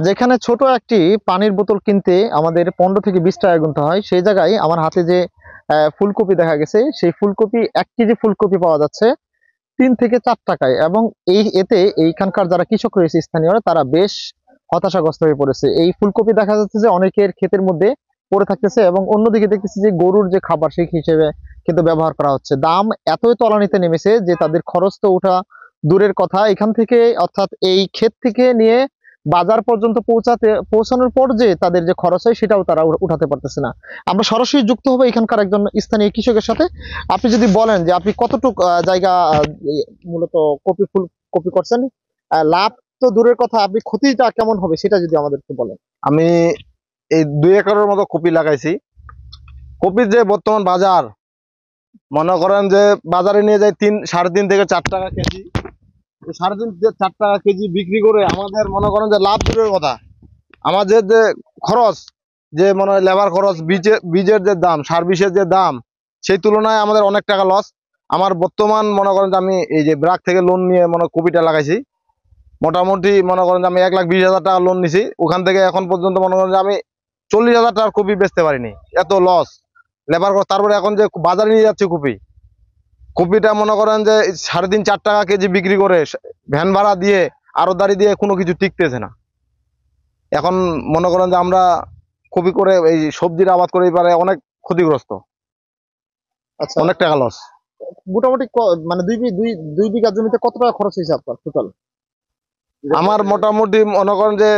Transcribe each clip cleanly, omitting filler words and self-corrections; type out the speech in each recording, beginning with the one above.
যেখানে ছোট একটি পানির বোতল কিনতে আমাদের 15 থেকে 20 টাকা গুনতে হয়, সেই জায়গায় আমার হাতে যে ফুলকপি দেখা গেছে, সেই ফুলকপি 1 কেজি ফুলকপি পাওয়া যাচ্ছে 3 থেকে 4 টাকায়। এবং এতে এইখানকার যারা কৃষক রয়েছে স্থানীয়রা, তারা বেশ হতাশাগ্রস্ত হয়ে পড়েছে। এই ফুলকপি দেখা যাচ্ছে যে অনেকের ক্ষেতের মধ্যে পড়ে থাকতেছে, এবং অন্যদিকে দেখতেছি যে গরুর যে খাবার সেই হিসেবে কিন্তু ব্যবহার করা হচ্ছে। দাম এতই তলানিতে নেমেছে যে তাদের খরচ তো ওঠা দূরের কথা, এখান থেকে অর্থাৎ এই ক্ষেত থেকে নিয়ে বাজার পর্যন্ত পৌঁছানোর পর যে তাদের যে খরচ হয় সেটাও তারা উঠাতে পারতেছে না। আমরা সরাসরি যুক্ত হবো এখানকার একজন স্থানীয় কৃষকের সাথে। আপনি যদি বলেন যে আপনি কতটুক জায়গা মূলত কপি করছেন, লাভ তো দূরের কথা, আপনি ক্ষতিটা কেমন হবে সেটা যদি আমাদেরকে বলেন। আমি এই 2 একরের মতো কপি লাগাইছি। কপির যে বর্তমান বাজার, মনে করেন যে বাজারে নিয়ে যায় 3.5 থেকে 4 টাকা কেজি। 3.5 থেকে 4 টাকা কেজি বিক্রি করে আমাদের মনে করেন যে লাভ দূরের কথা, আমাদের যে খরচ, যে মনে হয় লেবার খরচ, বীজের যে দাম, সার বিষের যে দাম, সেই তুলনায় আমাদের অনেক টাকা লস। আমার বর্তমান মনে করেন যে আমি এই যে ব্র্যাক থেকে লোন নিয়ে কপিটা লাগাইছি। মোটামুটি মনে করেন যে আমি 1,20,000 টাকা লোন নিছি। ওখান থেকে এখন পর্যন্ত মনে করেন যে আমি 40,000 টাকার কপি বেচতে পারিনি, এত লস লেবার খরচ। তারপরে এখন যে বাজারে নিয়ে যাচ্ছে কপিটা মনে করেন যে 3.5-4 টাকা কেজি বিক্রি করে ভ্যান ভাড়া দিয়ে আড়তদারি দিয়ে কোনো কিছু টিকতেছে না। এখন মনে করেন যে আমরা কপি করে এই সবজির আবাদ করে পারে অনেক ক্ষতিগ্রস্ত, আচ্ছা, অনেক টাকা লস। মোটামুটি মানে দুই বিঘা জমিতে কত টাকা খরচ হয়েছে আপনার টোটাল? আমার মোটামুটি মনে করেন যে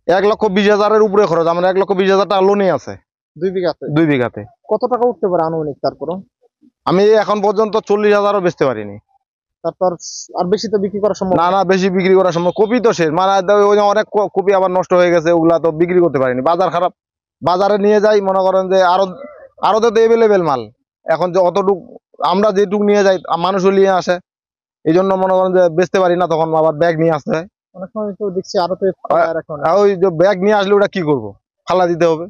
1,20,000-এর উপরে খরচ। আমার 1,20,000 টাকা লোনই আছে 2 বিঘাতে। কত টাকা উঠতে পারে আনুমানিক? তারপরও আমি এখন পর্যন্ত 40,000-ও বেচতে পারিনি। তারপর আর বেশি তো বিক্রি করা সম্ভব না না। না, বেশি বিক্রি করার সময় কপি তো শেষ, মানে ওই যে অনেক কপি আবার নষ্ট হয়ে গেছে, ওগুলা তো বিক্রি করতে পারিনি, বাজার খারাপ। বাজারে নিয়ে যাই মনে করেন যে আরো তো এভেলেবেল মাল। এখন যে অতটুক আমরা যেটুক নিয়ে যাই, মানুষও নিয়ে আসে, এই জন্য মনে করেন যে বেচতে পারি না, তখন আবার ব্যাগ নিয়ে আসতে হয়। অনেক সময় তো দেখছি আরো তো ওই যে ব্যাগ নিয়ে আসলে ওটা কি করব, ফালা দিতে হবে,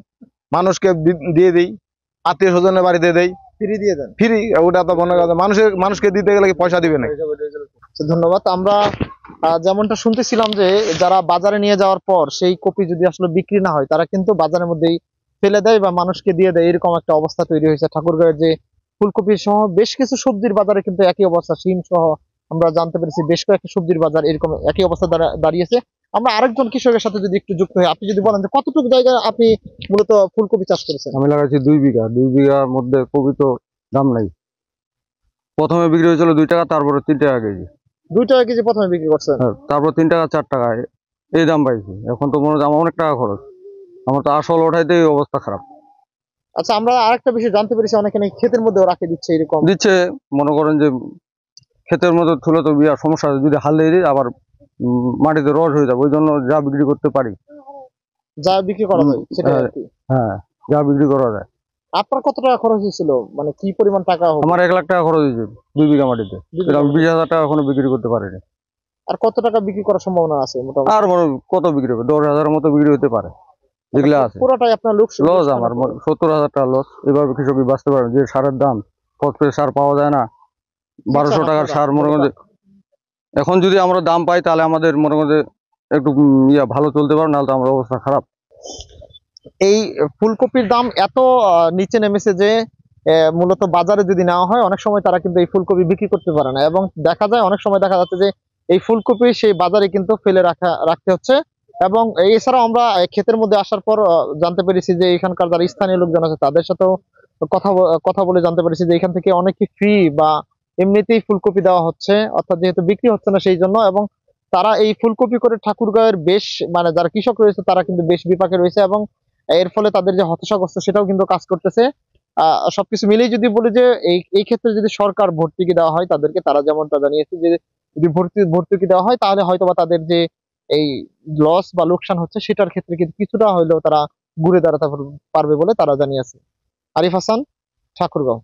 মানুষকে দিয়ে দিই, আত্মীয় স্বজনের বাড়িতে দেই, ফ্রি দিয়ে দেন। ফ্রি। ওটা তো মনে করেন মানুষকে দিতে গেলে কি পয়সা দিবে না। ধন্যবাদ। আমরা যেমনটা শুনতেছিলাম যে যারা বাজারে নিয়ে যাওয়ার পর সেই কপি যদি আসলে বিক্রি না হয়, তারা কিন্তু বাজারের মধ্যেই ফেলে দেয় বা মানুষকে দিয়ে দেয়, এরকম একটা অবস্থা তৈরি হয়েছে। ঠাকুরগাঁয়ের যে ফুলকপি সহ বেশ কিছু সবজির বাজারে কিন্তু একই অবস্থা, শিম সহ আমরা জানতে পেরেছি বেশ কয়েকটা সবজির বাজার এরকম একই অবস্থা দাঁড়িয়েছে। আমরা আরেকজন কৃষকের সাথে যদি একটু যুক্ত হই, আপনি যদি বলেন যে কতটুকু জায়গা আপনি মূলত ফুলকপি চাষ করেছেন? আমি লাগাইছি 2 বিঘা। 2 বিঘার মধ্যে কপি তো দাম নাই। প্রথমে বিক্রি হয়েছিল 2 টাকা, তারপরে 3 টাকা কেজি। 2 টাকা কেজি প্রথমে বিক্রি করছেন? হ্যাঁ, তারপর 3 টাকা 4 টাকা এই দাম পাইছি। এখন তো মনে হচ্ছে আমার অনেক টাকা খরচ, আমার তো আসল ওঠাইতে এই অবস্থা খারাপ। আচ্ছা, আমরা আরেকটা বিষয় জানতে পেরেছি অনেকে নাকি ক্ষেতের মধ্যেও রাখে দিচ্ছে এরকম। দিচ্ছে, মনে করেন যে ক্ষেতের মধ্যে থুলে তো বিরাট সমস্যা, যদি হালে দিই আবার মাটিতে রস হয়ে যাবে, ওই জন্য যা বিক্রি করতে পারি, যা বিক্রি করা যায় সেটা আর কি। হ্যাঁ, যা বিক্রি করা যায়। আপনার কত টাকা খরচ হয়েছিল, মানে কি পরিমাণ টাকা হবে? আমার 1 লাখ টাকা খরচ হয়েছে 2 বিঘা মাটিতে। আমি 20,000 টাকা এখনো বিক্রি করতে পারিনি। আর কত টাকা বিক্রি করার সম্ভাবনা আছে মোটামুটি? আর কত বিক্রি হবে? 10,000-এর মতো বিক্রি হতে পারে, যেগুলো আছে। পুরোটাই আপনার লস আমার 70,000 টাকা লস। এভাবে কৃষকই বাঁচতে পারে, যে সারের দাম, ফসফেট সার পাওয়া যায় না, 1200 টাকার সার। মনে করেন এখন যদি আমরা দাম পাই, তাহলে আমাদের মনে করেন একটু ভালো চলতে পারে, নাহলে তো আমার অবস্থা খারাপ। এই ফুলকপির দাম এত নিচে নেমেছে যে মূলত বাজারে যদি নেওয়া হয়, অনেক সময় তারা কিন্তু এই ফুলকপি বিক্রি করতে পারে না, এবং দেখা যায় অনেক সময় দেখা যাচ্ছে যে এই ফুলকপি সেই বাজারে কিন্তু ফেলে রাখতে হচ্ছে। এবং এছাড়াও আমরা ক্ষেতের মধ্যে আসার পর জানতে পেরেছি যে এখানকার যারা স্থানীয় লোকজন আছে তাদের সাথেও কথা বলে জানতে পেরেছি যে এখান থেকে অনেকে ফ্রি বা এমনিতেই ফুলকপি দেওয়া হচ্ছে, অর্থাৎ যেহেতু বিক্রি হচ্ছে না সেই জন্য। এবং তারা এই ফুলকপি করে ঠাকুরগাঁয়ের বেশ, মানে যারা কৃষক রয়েছে তারা কিন্তু বেশ বিপাকে রয়েছে, এবং এর ফলে তাদের যে হতাশাগ্রস্ত সেটাও কিন্তু কাজ করতেছে। সবকিছু মিলেই যদি বলি যে এই ক্ষেত্রে যদি সরকার ভর্তুকি দেওয়া হয় তাদেরকে, তারা যেমনটা জানিয়েছে যে যদি ভর্তুকি দেওয়া হয় তাহলে হয়তোবা তাদের যে এই লস বা লোকসান হচ্ছে সেটার ক্ষেত্রে কিন্তু কিছুটা হলেও তারা ঘুরে দাঁড়াতে পারবে বলে তারা জানিয়েছে। আরিফ হাসান, ঠাকুরগাঁও।